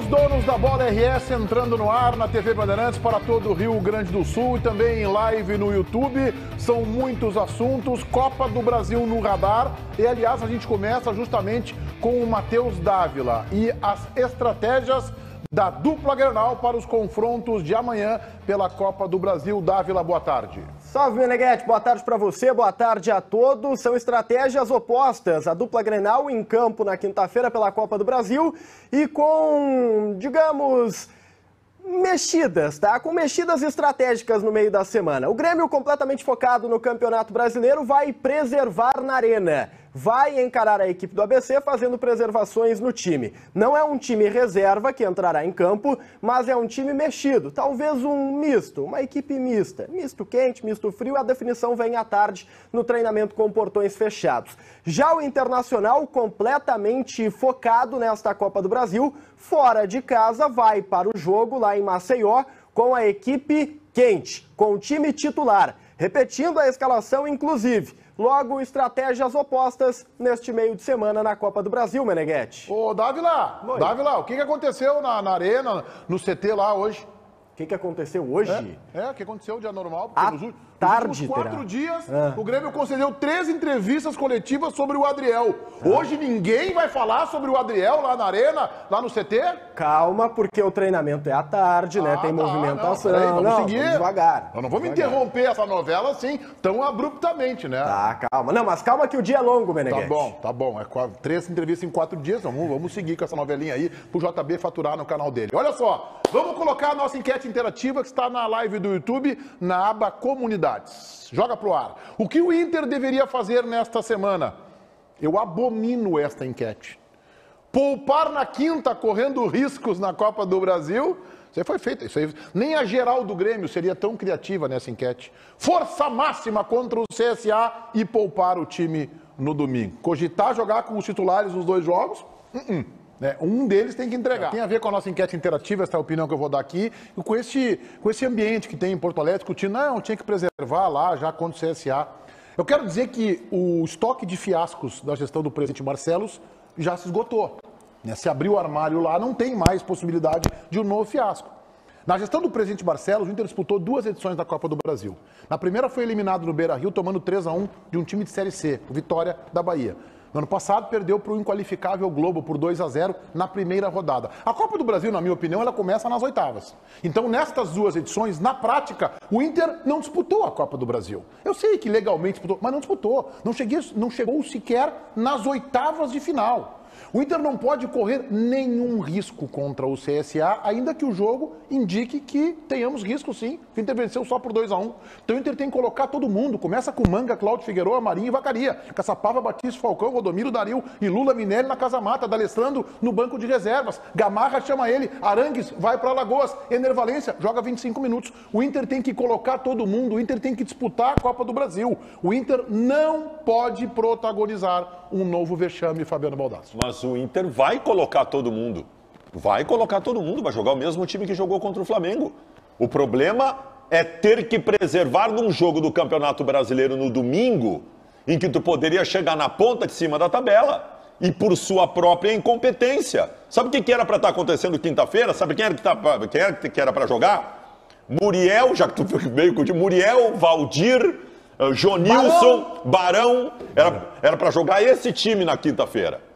Donos da Bola RS entrando no ar na TV Bandeirantes para todo o Rio Grande do Sul e também em live no YouTube. São muitos assuntos, Copa do Brasil no radar e, aliás, a gente começa justamente com o Matheus Dávila e as estratégias da dupla Grenal para os confrontos de amanhã pela Copa do Brasil. Dávila, boa tarde. Salve, Meneghete, boa tarde para você, boa tarde a todos. São estratégias opostas. A dupla Grenal em campo na quinta-feira pela Copa do Brasil e com, digamos, mexidas, tá? Com mexidas estratégicas no meio da semana. O Grêmio, completamente focado no Campeonato Brasileiro, vai preservar na arena. Vai encarar a equipe do ABC fazendo preservações no time. Não é um time reserva que entrará em campo, mas é um time mexido. Talvez um misto, uma equipe mista. Misto quente, misto frio, a definição vem à tarde no treinamento com portões fechados. Já o Internacional, completamente focado nesta Copa do Brasil, fora de casa, vai para o jogo lá em Maceió com a equipe quente, com o time titular. Repetindo a escalação, inclusive. Logo, estratégias opostas neste meio de semana na Copa do Brasil, Meneghete. Ô, Dávila, o que aconteceu na arena, no CT lá hoje? O que aconteceu hoje? O que aconteceu no dia normal? À Nos tarde, últimos 4 dias, o Grêmio concedeu 3 entrevistas coletivas sobre o Adriel. Hoje ninguém vai falar sobre o Adriel lá na arena, lá no CT? Calma, porque o treinamento é à tarde, né? Tem movimentação. Vamos seguir. Vamos devagar. Eu não vamos interromper essa novela assim, tão abruptamente, né? Tá, calma. Não, mas calma que o dia é longo, Meneghete. Tá bom. 3 entrevistas em 4 dias. Vamos seguir com essa novelinha aí pro JB faturar no canal dele. Olha só, vamos colocar a nossa enquete interativa que está na live do YouTube, na aba Comunidades. Joga pro ar. O que o Inter deveria fazer nesta semana? Eu abomino esta enquete. Poupar na quinta, correndo riscos na Copa do Brasil? Isso aí foi feito. Nem a geral do Grêmio seria tão criativa nessa enquete. Força máxima contra o CSA e poupar o time no domingo. Cogitar jogar com os titulares nos 2 jogos? Um deles tem que entregar. Tem a ver com a nossa enquete interativa, essa é a opinião que eu vou dar aqui, e com esse ambiente que tem em Porto Alegre, discutindo, tinha que preservar lá já contra o CSA. Eu quero dizer que o estoque de fiascos da gestão do presidente Barcelos já se esgotou. Se abrir o armário lá, não tem mais possibilidade de um novo fiasco. Na gestão do presidente Barcelos, o Inter disputou 2 edições da Copa do Brasil. Na primeira foi eliminado no Beira-Rio, tomando 3-1 de um time de Série C, o Vitória da Bahia. No ano passado, perdeu para o inqualificável Globo por 2-0 na primeira rodada. A Copa do Brasil, na minha opinião, ela começa nas oitavas. Então, nestas 2 edições, na prática, o Inter não disputou a Copa do Brasil. Eu sei que legalmente disputou, mas não disputou. Não chegou sequer nas oitavas de final. O Inter não pode correr nenhum risco contra o CSA, ainda que o jogo indique que tenhamos risco, sim. O Inter venceu só por 2-1. Então o Inter tem que colocar todo mundo. Começa com Manga, Cláudio Figueiredo, Marinho e Vacaria. Caçapava, Batista, Falcão, Rodomiro, Dario e Lula Minelli na Casa Mata. D'Alessandro no banco de reservas. Gamarra chama ele. Arangues vai para Alagoas. Ener Valência joga 25 minutos. O Inter tem que colocar todo mundo. O Inter tem que disputar a Copa do Brasil. O Inter não pode protagonizar um novo vexame, Fabiano Baldassi. Mas o Inter vai colocar todo mundo. Vai jogar o mesmo time que jogou contra o Flamengo. O problema é ter que preservar num jogo do Campeonato Brasileiro no domingo, em que tu poderia chegar na ponta de cima da tabela e por sua própria incompetência. Sabe o que era para estar acontecendo quinta-feira? Sabe quem era que era para jogar? Muriel, já que tu veio com o time, Muriel, Valdir, Jonilson, Barão. Era para jogar esse time na quinta-feira.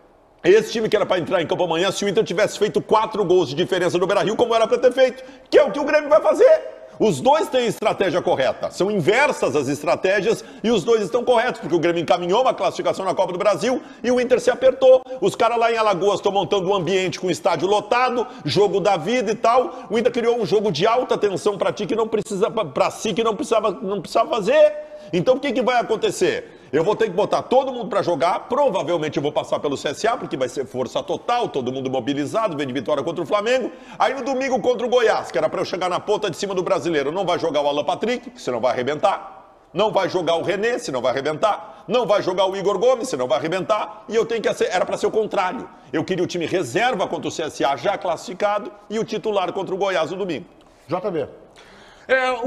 Esse time que era para entrar em campo amanhã, se o Inter tivesse feito 4 gols de diferença no Beira-Rio, como era para ter feito, que é o que o Grêmio vai fazer. Os dois têm a estratégia correta. São inversas as estratégias e os dois estão corretos, porque o Grêmio encaminhou uma classificação na Copa do Brasil e o Inter se apertou. Os caras lá em Alagoas estão montando um ambiente com estádio lotado, jogo da vida e tal. O Inter criou um jogo de alta tensão para ti que não precisa, para si que não precisava fazer. Então o que vai acontecer? Eu vou ter que botar todo mundo para jogar, provavelmente eu vou passar pelo CSA, porque vai ser força total, todo mundo mobilizado, vem de vitória contra o Flamengo. Aí no domingo contra o Goiás, que era para eu chegar na ponta de cima do Brasileiro, não vai jogar o Alan Patrick, que senão vai arrebentar. Não vai jogar o René, senão vai arrebentar. Não vai jogar o Igor Gomes, senão vai arrebentar. E eu tenho que era para ser o contrário. Eu queria o time reserva contra o CSA já classificado e o titular contra o Goiás no domingo. JB.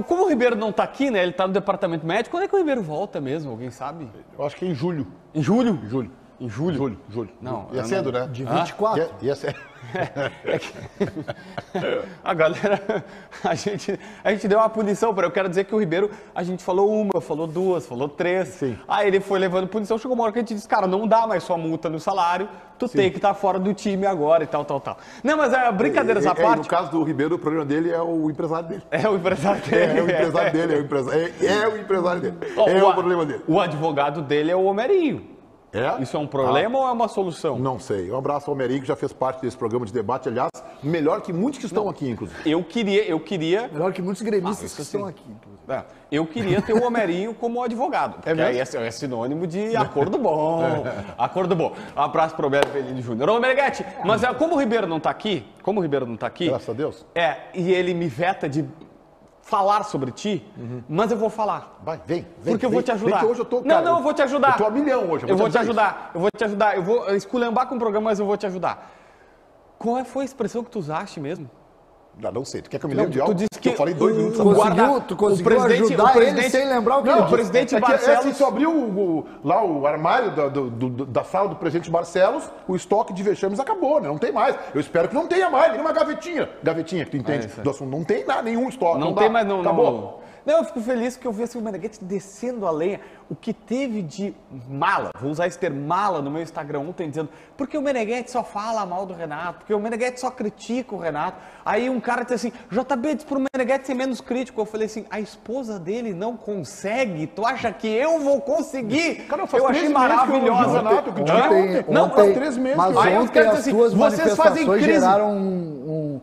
Como o Ribeiro não tá aqui, né? Ele tá no departamento médico. Quando é que o Ribeiro volta mesmo? Alguém sabe? Eu acho que é em julho. Em julho? Em julho. Em julho? Julho. Não, Ia eu cedo, né? De 24? Ia ser. A galera, a gente deu uma punição para. Eu quero dizer que o Ribeiro, a gente falou uma, falou duas, falou três. Sim. Aí ele foi levando punição, chegou uma hora que a gente disse, cara, não dá mais só multa no salário, tu tem que estar fora do time agora e tal. Não, mas brincadeiras à parte. No caso do Ribeiro, o problema dele é o empresário dele. É o empresário dele. É o empresário dele, é o empresário dele. Ó, É o problema dele. O advogado dele é o Homerinho. É? Isso é um problema ou é uma solução? Não sei. Um abraço ao Homerinho, que já fez parte desse programa de debate, aliás, melhor que muitos que estão aqui, inclusive. Eu queria... Melhor que muitos gremistas que estão aqui, inclusive. Eu queria ter o Homerinho como advogado. Porque aí é sinônimo de acordo bom. Acordo bom. Um abraço pro Roberto Bellini Júnior. Ô, Meneghetti, mas como o Ribeiro não tá aqui, Graças a Deus. E ele me veta de falar sobre ti, mas eu vou falar. Vai, vem. Porque eu vou te ajudar. Hoje eu tô, não, eu vou te ajudar. Eu tô a milhão hoje. Eu vou te ajudar. Eu vou esculhambar com o programa, mas eu vou te ajudar. Qual foi a expressão que tu usaste mesmo? Não sei. Tu quer que eu me lembre de algo? Tu disse que eu falei 2 minutos. Tu conseguiu ajudar ele sem lembrar o que ele Não, o disse. presidente É Barcelos... assim, tu abriu lá o armário da sala do presidente Barcelos, o estoque de vexames acabou, né? Não tem mais. Eu espero que não tenha mais, nenhuma gavetinha. Gavetinha, que tu entende do assunto. Não tem nada, nenhum estoque. Não tem mais, não. Acabou. Não, eu fico feliz que eu vi assim, o Meneghetti descendo a lenha. O que teve de mala, vou usar esse termo mala no meu Instagram ontem, dizendo porque o Meneghetti só fala mal do Renato, porque o Meneghetti só critica o Renato. Aí um cara disse assim, JB, diz pro Meneghetti ser menos crítico. Eu falei assim, a esposa dele não consegue, tu acha que eu vou conseguir? Cara, eu achei maravilhosa. Renato, Não, faz 3 meses. Mas Aí os ontem caras as dizem tuas assim, vocês fazem manifestações crise. geraram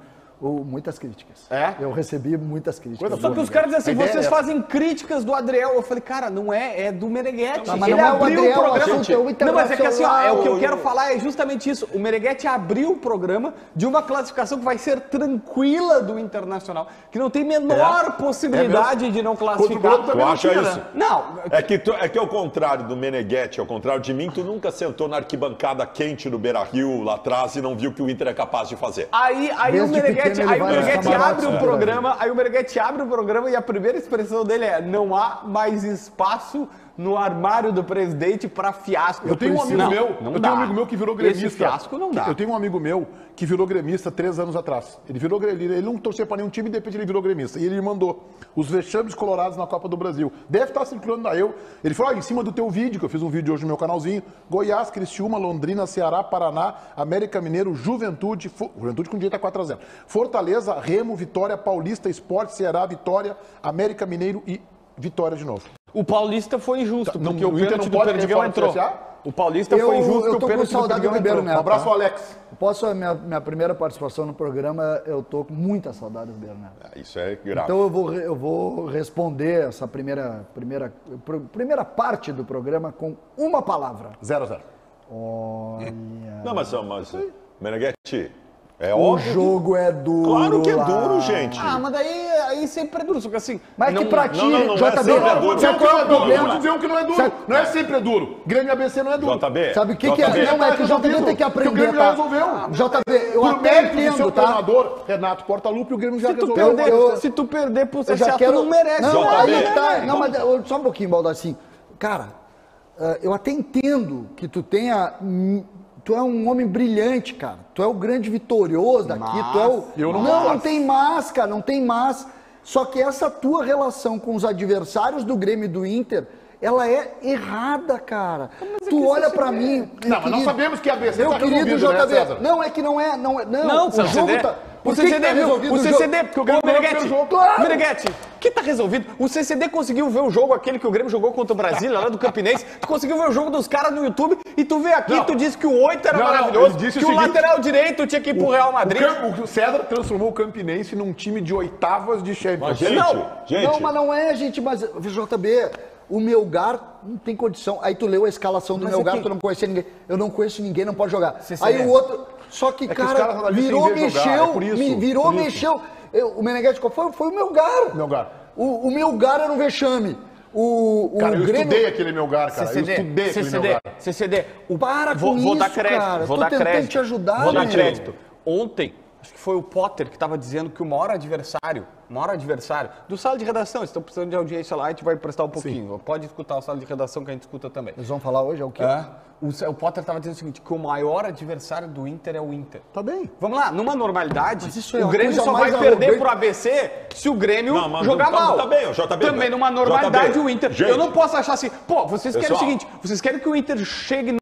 muitas críticas. É? Eu recebi muitas críticas. Só que os caras dizem assim, A ideia vocês é fazem críticas do Adriel. Eu falei, cara, não é do Meneghetti. Mas Ele não é o abriu Adriel, o programa. assunto é o Não, mas é que assim, ó, o que eu internacional. quero falar é justamente isso. O Meneghetti abriu o programa de uma classificação que vai ser tranquila do Internacional, que não tem menor possibilidade de não classificar. Globo Tu também acha não tira, isso? né? Não, É que ao contrário do Meneghetti, ao contrário de mim, tu nunca sentou na arquibancada quente do Beira-Rio lá atrás e não viu o que o Inter é capaz de fazer. Aí o Desde Meneghetti, pequeno ele vai nos abre camarotes, o né? programa, aí o Meneghetti abre o programa e a primeira expressão dele é: não há mais espaço no armário do presidente para fiasco. Eu tenho um amigo meu que virou gremista. Esse fiasco não dá. Eu tenho um amigo meu que virou gremista 3 anos atrás. Ele não torcia para nenhum time e de repente ele virou gremista. E ele me mandou os vexames colorados na Copa do Brasil. Deve estar circulando na Ele falou, em cima do teu vídeo, que eu fiz um vídeo hoje no meu canalzinho, Goiás, Criciúma, Londrina, Ceará, Paraná, América Mineiro, Juventude com direito a 4-0. Fortaleza, Remo, Vitória, Paulista, Sport, Ceará, Vitória, América Mineiro e Vitória de novo. O Paulista foi injusto, Não, porque o o Inter pênalti não do pode Perdigão reforçar o entrou. CSA? O Paulista foi injusto, eu porque tô o com pênalti do saudade do Perdigão Ribeiro entrou. Neto. Um abraço, tá? Alex. Minha primeira participação no programa, eu tô com muita saudade do Ribeiro Neto. Isso é grave. Então eu vou responder essa primeira parte do programa com uma palavra. 0-0. Olha. Não, mas Meneghetti, é O óbvio. jogo é duro. Claro que é lá. duro, gente. Ah, mas aí sempre é duro, só que assim... Mas que pra ti, não é JB, sempre é duro. sabe qual é o Vou problema? dizer um que não é duro. Sabe- Não é sempre é duro. Grêmio ABC não é duro. JB. Sabe o que JB. é? Não, é que o JB tem que Porque o aprender, Grêmio já tá? resolveu. JB, eu Por até mérito do seu entendo, tá? treinador, Renato Portaluppi, o Grêmio já Se tu resolveu. se tu perder pro Eu CSA, já tu quero... não merece. Não, JB. aí é tá. Não, mas só um pouquinho, Baldassi. Cara, eu até entendo que tu tenha... Tu é um homem brilhante, cara. Tu é o grande vitorioso daqui. Tu é o... eu não não gosto. tem mais, cara. Não tem mais. Só que essa tua relação com os adversários do Grêmio e do Inter, ela é errada, cara. Tu olha pra mim... Não, mas nós sabemos que a ABC Meu tá querido resolvido, né, JB, César? não, é que não é... Não, Não, o jogo tá... O Por que que CCD tá viu? resolvido O jogo? CCD, porque o Grêmio ganhou o Meneghetti. primeiro jogo. Claro. Meneghetti, que tá resolvido? O CCD conseguiu ver o jogo, aquele que o Grêmio jogou contra o Brasília, lá do Campinense. Tu conseguiu ver o jogo dos caras no YouTube e tu veio aqui e tu disse que o 8 era Não, não, maravilhoso, ele disse que o o seguinte, lateral direito tinha que ir pro Real Madrid. O César transformou o Campinense num time de oitavas de Champions. Gente, Não, mas não é, gente, mas JB, o Melgar não tem condição. Aí tu leu a escalação do Mas Melgar, é que- tu não conhecia ninguém. Eu não conheço ninguém, não pode jogar. CCD. Aí o outro, só que, que os caras cara, analistas virou, em vez de jogar, mexeu, é por isso, virou, por isso. mexeu. O Meneghetti, qual foi? Foi o Melgar. Melgar. O Melgar era um vexame. O Cara, eu Grêmio... estudei aquele Melgar, cara. Eu estudei aquele CCD, Melgar. CCD. Para vou com dar isso, crédito, cara. vou Tô dar tentando crédito. te ajudar, Vou dar meu. crédito. Ontem, Acho que foi o Potter que estava dizendo que o maior adversário do sala de redação, eles estão precisando de audiência lá, a gente vai prestar um pouquinho. Pode escutar o sala de redação que a gente escuta também. Eles vão falar hoje, é o quê? O Potter estava dizendo o seguinte, que o maior adversário do Inter é o Inter. Tá bem. Vamos lá, numa normalidade, isso é o uma Grêmio coisa só vai mais perder arrogante. pro ABC se o Grêmio jogar mal. Tá bem, JB. Também numa normalidade o Inter. Gente, eu não posso achar assim, pô, vocês querem o pessoal, seguinte, vocês querem que o Inter chegue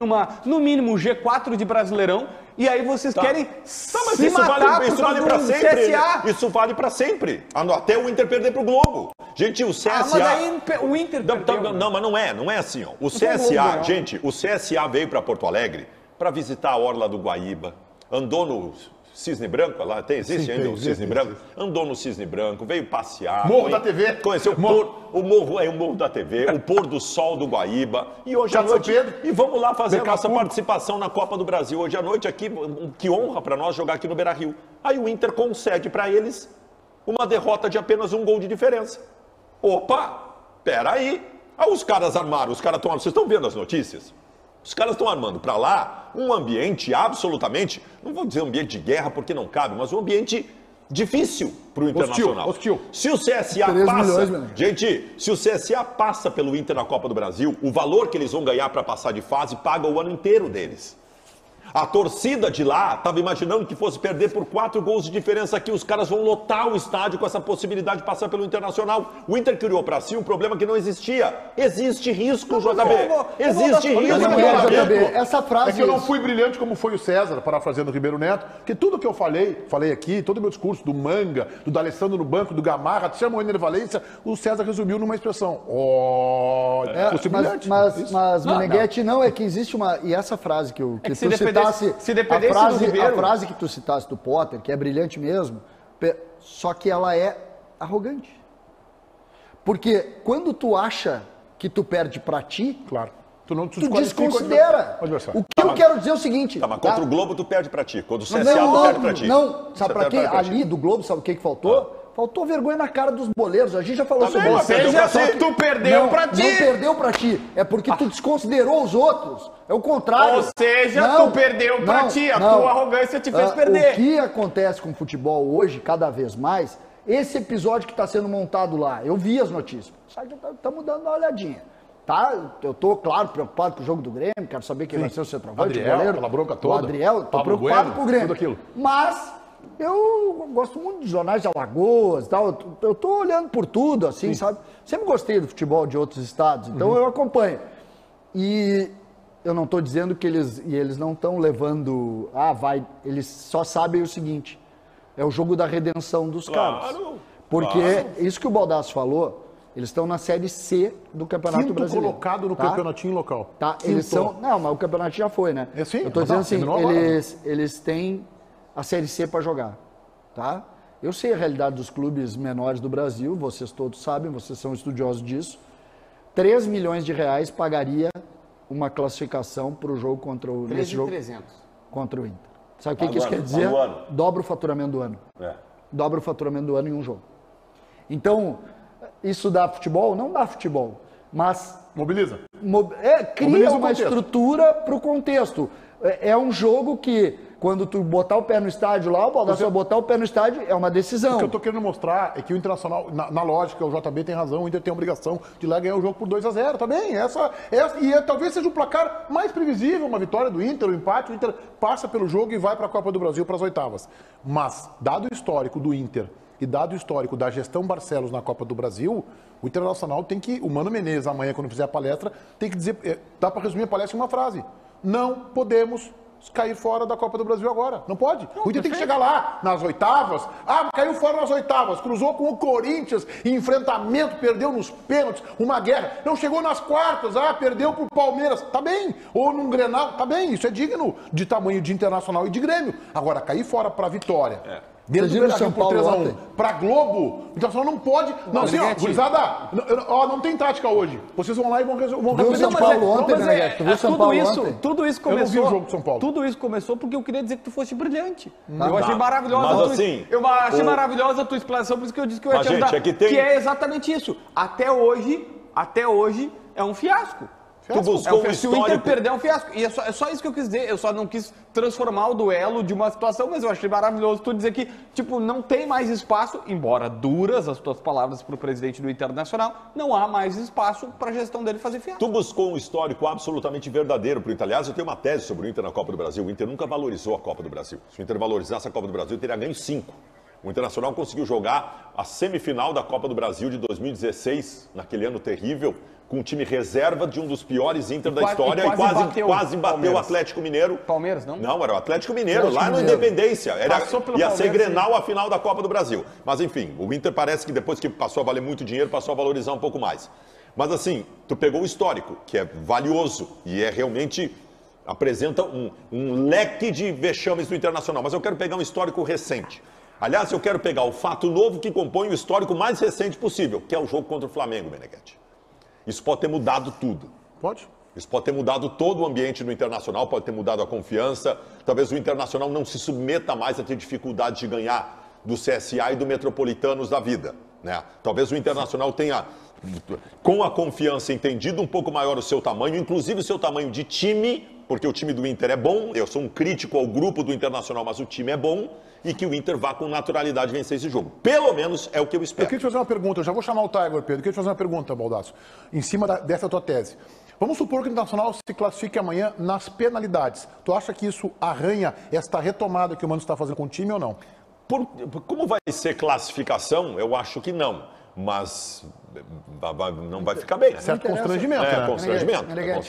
no mínimo G4 de Brasileirão e aí vocês querem mas se isso matar vale pra do sempre. CSA. Isso vale pra sempre. Até o Inter perder pro Globo. Gente, o CSA... Mas aí o Inter perdeu. Não, mas não é assim, ó. O foi o Globo, CSA, não. gente, o CSA veio pra Porto Alegre pra visitar a orla do Guaíba, andou no Cisne Branco, lá existe ainda o Cisne Branco? Andou no Cisne Branco, veio passear. Morro da TV. Conheceu o Morro da TV, o pôr do sol do Guaíba. E hoje à São noite... Pedro. E vamos lá fazer a nossa Acapulco. participação na Copa do Brasil. Hoje à noite aqui, que honra pra nós jogar aqui no Beira-Rio. Aí o Inter concede pra eles uma derrota de apenas 1 gol de diferença. Opa, peraí. Aí os caras armaram, vocês estão vendo as notícias? Os caras estão armando para lá um ambiente absolutamente, não vou dizer ambiente de guerra porque não cabe, mas um ambiente difícil para o Internacional. Hostil. Se o CSA 3 passa, milhões, meu. gente, se o CSA passa pelo Inter na Copa do Brasil, o valor que eles vão ganhar para passar de fase paga o ano inteiro deles. A torcida de lá estava imaginando que fosse perder por 4 gols de diferença aqui. Os caras vão lotar o estádio com essa possibilidade de passar pelo Internacional. O Inter criou para si um problema que não existia. Existe risco, JB. Existe risco, JB. JB. Essa frase... É que eu não fui brilhante como foi o César, parafraseando o Ribeiro Neto, que tudo que eu falei aqui, todo o meu discurso do Manga, do D'Alessandro no banco, do Gamarra, até chamou o Ener Valência, o César resumiu numa expressão. Fosse brilhante. Mas Meneghetti, não, é que existe uma... E essa frase que que tu se dependesse do Ribeiro... A frase que tu citasse do Potter, que é brilhante mesmo, só que ela é arrogante. Porque quando tu acha que tu perde pra ti, Claro. Tu desconsidera. O que eu quero dizer é o seguinte... Tá, mas contra o Globo tu perde pra ti. Quando o CSA Não, tu perde pra ti. não, sabe pra CSA quê? perde pra ti. Ali do Globo, sabe o que faltou? Faltou vergonha na cara dos boleiros. A gente já falou sobre bem, isso. mas perdeu pra Seja, ti. tu perdeu pra ti. Não perdeu pra ti. É porque tu desconsiderou os outros. É o contrário. Ou seja, tu perdeu pra ti. A tua arrogância te fez perder. O que acontece com o futebol hoje, cada vez mais, esse episódio que está sendo montado lá, eu vi as notícias. Estamos dando uma olhadinha. Tá? Eu tô, claro, preocupado com o jogo do Grêmio, quero saber quem vai ser o centroavante, Adriel, o goleiro. aquela bronca toda. O Adriel, tô Pablo preocupado Bueno, com o Grêmio. tudo aquilo. Mas eu gosto muito dos jornais de Alagoas e tal. Eu tô olhando por tudo, assim, sabe? Sempre gostei do futebol de outros estados, então eu acompanho. E eu não tô dizendo que eles não estão levando... Eles só sabem o seguinte, é o jogo da redenção dos caras. Porque isso que o Baldasso falou... Eles estão na Série C do Campeonato Quinto Brasileiro. colocado no campeonatinho local. Tá? Eles são... Não, mas o campeonato já foi, né? Sim, eu tô dizendo assim, terminou agora. eles têm a Série C para jogar, tá? Eu sei a realidade dos clubes menores do Brasil, vocês todos sabem, vocês são estudiosos disso. 3 milhões de reais pagaria uma classificação para o jogo contra o... nesse jogo 300. contra o Inter. Sabe o que isso quer dizer? Dobra o faturamento do ano. Dobra o faturamento do ano em um jogo. Então... Isso dá futebol? Não dá futebol, mas... Mobiliza. Cria Mobiliza o uma contexto. estrutura para o contexto. É um jogo que, quando tu botar o pé no estádio lá, o Baldasso vai botar o pé no estádio, é uma decisão. O que eu tô querendo mostrar é que o Internacional, na lógica, o JB tem razão, o Inter tem a obrigação de ir lá ganhar o jogo por 2-0, tá bem? Talvez seja o placar mais previsível, uma vitória do Inter, o empate, o Inter passa pelo jogo e vai para a Copa do Brasil, para as oitavas. Mas, dado o histórico do Inter e dado o histórico da gestão Barcelos na Copa do Brasil, o Internacional tem que, o Mano Menezes amanhã, quando fizer a palestra, tem que dizer, dá para resumir a palestra em uma frase: não podemos cair fora da Copa do Brasil agora. Não pode. O Inter tem que chegar lá, nas oitavas. Caiu fora nas oitavas, cruzou com o Corinthians, em enfrentamento, perdeu nos pênaltis, uma guerra. Não chegou nas quartas, perdeu pro Palmeiras. Tá bem. Ou num Grenal, tá bem. Isso é digno de tamanho de Internacional e de Grêmio. Agora, cair fora pra Vitória. Dentro do Beira-Rio por 3-1 pra Globo, o Internacional não pode. Não, assim, ó, gurizada, não tem tática hoje. Vocês vão lá e vão Viu o São Paulo ontem, né? Tu viu o São Paulo ontem? Tudo isso Eu não vi começou. o jogo de São Paulo. Tudo isso começou porque eu queria dizer que tu fosse brilhante. Eu achei maravilhosa Mas a tua, assim, eu achei maravilhosa a tua explanação, por isso que eu disse que eu ia Mas, te ajudar. gente, é que tem- Que é exatamente isso. Até hoje é um fiasco. Tu buscou um Se o Inter histórico. perder é um fiasco. E é só isso que eu quis dizer. Eu só não quis transformar o duelo de uma situação, mas eu achei maravilhoso tu dizer que, tipo, não tem mais espaço, embora duras as tuas palavras pro presidente do Internacional, não há mais espaço pra gestão dele fazer fiasco. Tu buscou um histórico absolutamente verdadeiro para o Inter. Aliás, eu tenho uma tese sobre o Inter na Copa do Brasil. O Inter nunca valorizou a Copa do Brasil. Se o Inter valorizasse a Copa do Brasil, teria ganho 5. O Internacional conseguiu jogar a semifinal da Copa do Brasil de 2016, naquele ano terrível, com um time reserva de um dos piores Inter da história e quase bateu o Atlético Mineiro. Palmeiras, não? Não, era o Atlético Mineiro, lá no Independência. Ia ser Grenal a final da Copa do Brasil. Mas enfim, o Inter parece que depois que passou a valer muito dinheiro, passou a valorizar um pouco mais. Mas assim, tu pegou o histórico, que é valioso e é realmente apresenta um leque de vexames do Internacional. Mas eu quero pegar um histórico recente. Aliás, eu quero pegar o fato novo que compõe o histórico mais recente possível, que é o jogo contra o Flamengo, Meneghetti. Isso pode ter mudado tudo. Pode? Isso pode ter mudado todo o ambiente do Internacional, pode ter mudado a confiança. Talvez o Internacional não se submeta mais a ter dificuldade de ganhar do CSA e do Metropolitanos da vida, né? Talvez o Internacional tenha, com a confiança, entendido um pouco maior o seu tamanho, inclusive o seu tamanho de time, porque o time do Inter é bom. Eu sou um crítico ao grupo do Internacional, mas o time é bom. E que o Inter vá com naturalidade vencer esse jogo. Pelo menos é o que eu Eu espero. queria te fazer uma pergunta, eu já vou chamar o Tiger, Pedro. Eu queria te fazer uma pergunta, Baldasso, em cima dessa tua tese. Vamos supor que o Internacional se classifique amanhã nas penalidades. Tu acha que isso arranha esta retomada que o Mano está fazendo com o time ou não? Como vai ser classificação, eu acho que não. Mas não vai ficar bem. Certo constrangimento, né? Constrangimento.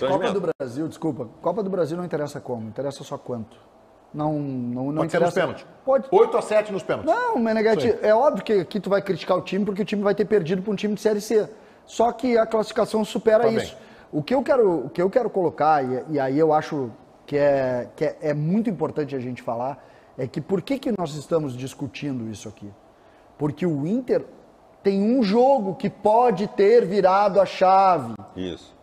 Copa do Brasil, desculpa. Copa do Brasil não interessa como, interessa só quanto. Não Pode ser nos interessa. pênaltis. Pode. 8-7 nos pênaltis. Não, Meneghetti, é óbvio que aqui tu vai criticar o time porque o time vai ter perdido para um time de Série C. Só que a classificação supera isso. O que eu quero colocar, e aí eu acho que é muito importante a gente falar, é que por que nós estamos discutindo isso aqui? Porque o Inter tem um jogo que pode ter virado a chave. Isso.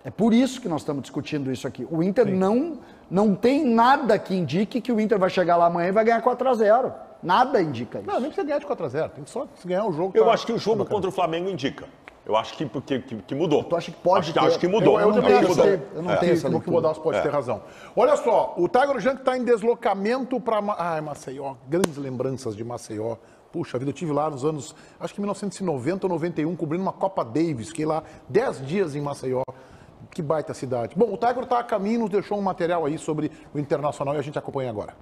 É por isso que nós estamos discutindo isso aqui. O Inter não tem nada que indique que o Inter vai chegar lá amanhã e vai ganhar 4-0. Nada indica isso. Não, nem precisa ganhar de 4-0. Tem que só ganhar o jogo. Eu acho que o jogo contra o Flamengo indica. Eu acho que mudou. Tu acha que pode ter? Acho que mudou. Eu também acho Eu não tenho essa que o Baldasso pode ter razão. Olha só, o Tiger Junk está em deslocamento para Maceió. Grandes lembranças de Maceió. Puxa vida, eu estive lá nos anos, acho que 1990 ou 91, cobrindo uma Copa Davis. Fiquei lá 10 dias em Maceió. Que baita cidade. Bom, o Tiger está a caminho, nos deixou um material aí sobre o Internacional e a gente acompanha agora.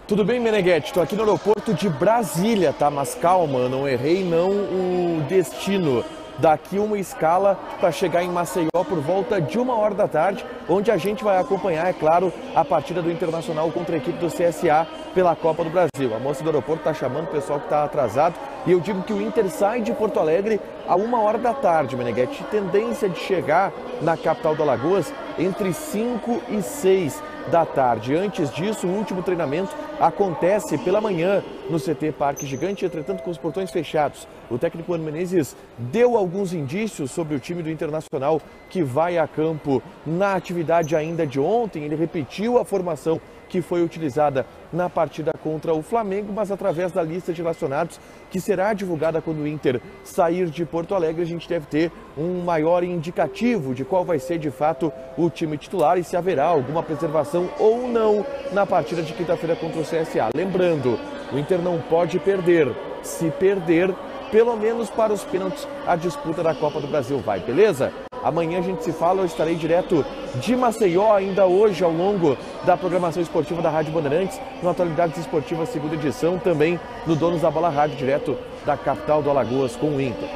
Tudo bem, Meneghetti? Estou aqui no aeroporto de Brasília, tá? Mas calma, não errei não o destino. Daqui uma escala para chegar em Maceió por volta de 1h da tarde, onde a gente vai acompanhar, é claro, a partida do Internacional contra a equipe do CSA pela Copa do Brasil. A moça do aeroporto está chamando o pessoal que está atrasado e eu digo que o Inter sai de Porto Alegre a 1h da tarde, Meneghetti. Tendência de chegar na capital do Alagoas entre 5 e 6 da tarde. Antes disso, o último treinamento acontece pela manhã no CT Parque Gigante, entretanto com os portões fechados. O técnico Mano Menezes deu alguns indícios sobre o time do Internacional que vai a campo na atividade ainda de ontem. Ele repetiu a formação que foi utilizada na partida contra o Flamengo, mas através da lista de relacionados que será divulgada quando o Inter sair de Porto Alegre, a gente deve ter um maior indicativo de qual vai ser de fato o time titular e se haverá alguma preservação ou não na partida de quinta-feira contra o CSA. Lembrando, o Inter não pode perder. Se perder, pelo menos para os pênaltis, a disputa da Copa do Brasil vai, beleza? Amanhã a gente se fala, eu estarei direto de Maceió ainda hoje ao longo da programação esportiva da Rádio Bandeirantes, no Atualidades Esportivas, segunda edição, também no Donos da Bola Rádio, direto da capital do Alagoas com o Inter.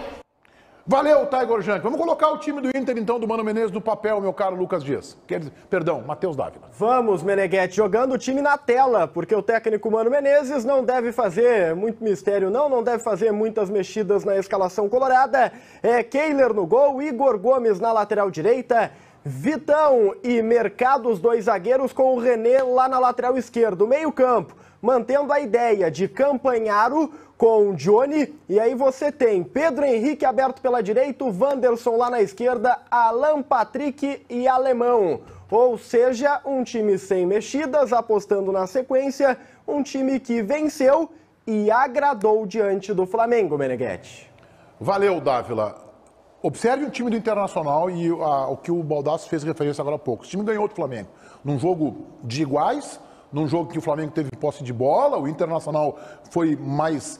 Valeu, Tiger Junk. Vamos colocar o time do Inter, então, do Mano Menezes no papel, meu caro Lucas Dias. Perdão, Matheus Dávila. Vamos, Meneghetti, jogando o time na tela, porque o técnico Mano Menezes não deve fazer muito mistério, não deve fazer muitas mexidas na escalação colorada. É Kehler no gol, Igor Gomes na lateral direita, Vitão e Mercado, os dois zagueiros, com o René lá na lateral esquerda. Meio campo, mantendo a ideia de Campanharo com o Johnny, e aí você tem Pedro Henrique aberto pela direita, Wanderson lá na esquerda, Alan Patrick e Alemão. Ou seja, um time sem mexidas, apostando na sequência, um time que venceu e agradou diante do Flamengo, Meneghetti. Valeu, Dávila. Observe o time do Internacional e o que o Baldasso fez referência agora há pouco. O time ganhou do Flamengo. Num jogo de iguais, num jogo que o Flamengo teve posse de bola, o Internacional foi mais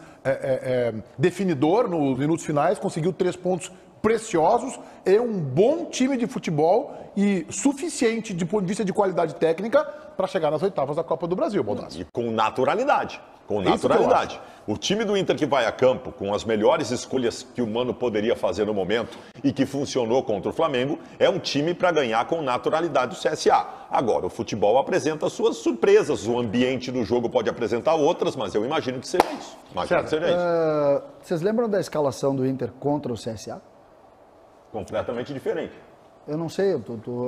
definidor nos minutos finais, conseguiu 3 pontos preciosos. É um bom time de futebol e suficiente de ponto de vista de qualidade técnica para chegar nas oitavas da Copa do Brasil, Baldasso. E com naturalidade. Com naturalidade. O time do Inter que vai a campo com as melhores escolhas que o Mano poderia fazer no momento e que funcionou contra o Flamengo é um time para ganhar com naturalidade o CSA. Agora, o futebol apresenta suas surpresas, o ambiente do jogo pode apresentar outras, mas eu imagino que seja isso. Vocês lembram da escalação do Inter contra o CSA? Completamente diferente. Eu não sei,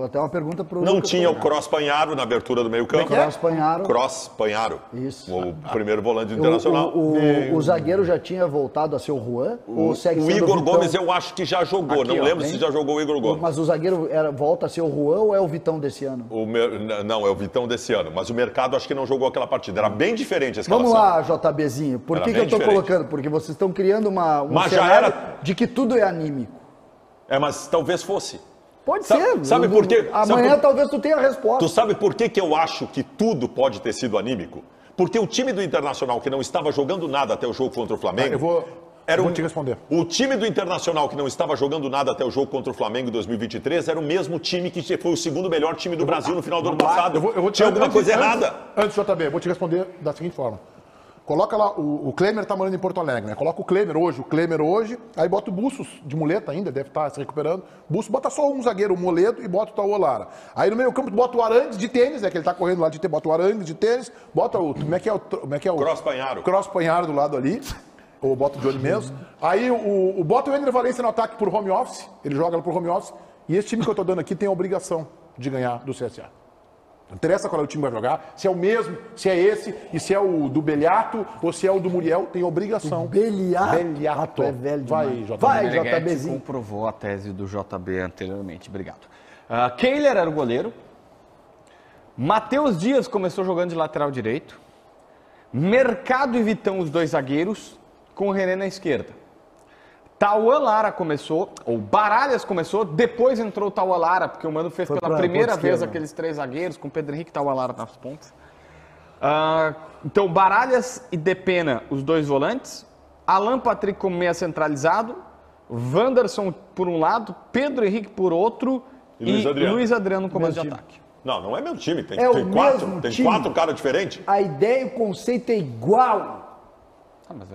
até uma pergunta para o Não tinha o Cross Panharo na abertura do meio campo. Cross Panharo. Cross Panharo. Isso. O primeiro volante do Internacional. O zagueiro já tinha voltado a ser o Juan? Ou segue o sendo Igor Vitão? Gomes eu acho que já jogou. Aqui, não lembro se já jogou o Igor Gomes. Mas o zagueiro volta a ser o Juan ou é o Vitão desse ano? Não, é o Vitão desse ano. Mas o mercado acho que não jogou aquela partida. Era bem diferente a escalação. Vamos lá, JBzinho. Por que eu estou colocando? Porque vocês estão criando um cenário de que tudo é anímico. Mas talvez fosse. Pode ser. Sabe por quê? Amanhã talvez tu tenha a resposta. Tu sabe por que eu acho que tudo pode ter sido anímico? Porque o time do Internacional, que não estava jogando nada até o jogo contra o Flamengo... Eu vou te responder. O time do Internacional, que não estava jogando nada até o jogo contra o Flamengo em 2023, era o mesmo time que foi o segundo melhor time do Brasil no final do ano passado. Tinha alguma coisa errada? Antes, JB, vou te responder da seguinte forma. Coloca lá, o Klemer tá morando em Porto Alegre, né? Coloca o Klemer hoje, aí bota o Bustos de muleta ainda, deve estar se recuperando. Bustos, bota só um zagueiro, o Moledo, e bota o Tauolara. Aí no meio campo bota o Arangues de tênis, né? Que ele tá correndo lá de tênis, bota o Arangues de tênis, bota o... Como é que é o... Cross Panharo. Cross Panharo do lado ali, ou bota o Johnny mesmo. Aí bota o Ender Valencia no ataque por home office, ele joga por home office, e esse time que eu tô dando aqui tem a obrigação de ganhar do CSA. Não interessa qual é o time que vai jogar, se é o mesmo, se é esse, e se é o do Beliato ou se é o do Muriel, tem obrigação. Beliato é velho demais. Vai, JB. Vai, JBzinho. Comprovou a tese do JB anteriormente, obrigado. Kehler era o goleiro. Matheus Dias começou jogando de lateral direito. Mercado e Vitão, os dois zagueiros, com o René na esquerda. Tauan Lara começou, ou Baralhas começou, depois entrou o Tauan Lara, porque o Mano fez pela primeira vez aqueles 3 zagueiros, com Pedro Henrique e Tauan Lara nas pontas. Então, Baralhas e Depena, os 2 volantes. Alan Patrick como meia centralizado. Wanderson por um lado, Pedro Henrique por outro. E Luiz Adriano como de ataque. Não é meu time, tem time. 4 caras diferentes. A ideia e o conceito é igual.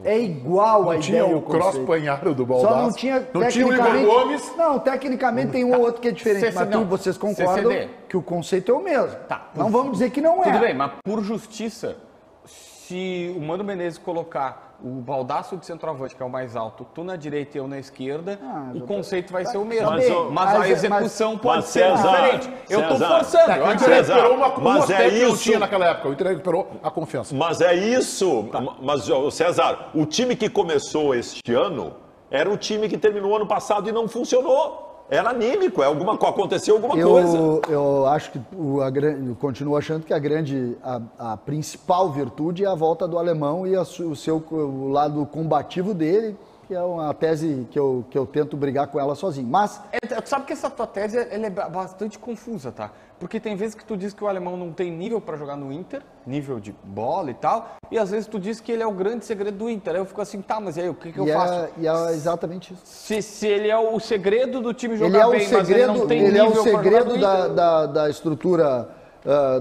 É igual a ideia. Tinha o Cross Panharo do Baldasso. Só não tinha o Igor Gomes. Não, tecnicamente tem um ou outro que é diferente. Mas vocês concordam que o conceito é o mesmo. Não vamos dizer que não é. Tudo bem, mas por justiça, se o Mano Menezes colocar o Baldasso de centroavante, que é o mais alto, tu na direita e eu na esquerda, o conceito vai ser o mesmo. Mas a execução pode ser diferente. Eu estou forçando. O Inter recuperou uma aspecto que não tinha naquela época. O Inter recuperou a confiança. Mas é isso. Mas, César, o time que começou este ano era o time que terminou ano passado e não funcionou. Era anímico, aconteceu alguma coisa. Eu acho que eu continuo achando que a principal virtude é a volta do alemão e o lado combativo dele, que é uma tese que eu tento brigar com ela sozinho. Mas tu sabe que essa tua tese ela é bastante confusa, tá? Porque tem vezes que tu diz que o alemão não tem nível para jogar no Inter, nível de bola e tal, e às vezes tu diz que ele é o grande segredo do Inter. Aí eu fico assim, mas e aí, o que eu faço? E é exatamente isso. Se ele é o segredo do time jogar bem, mas ele não tem nível para jogar no Inter. Ele é o segredo da estrutura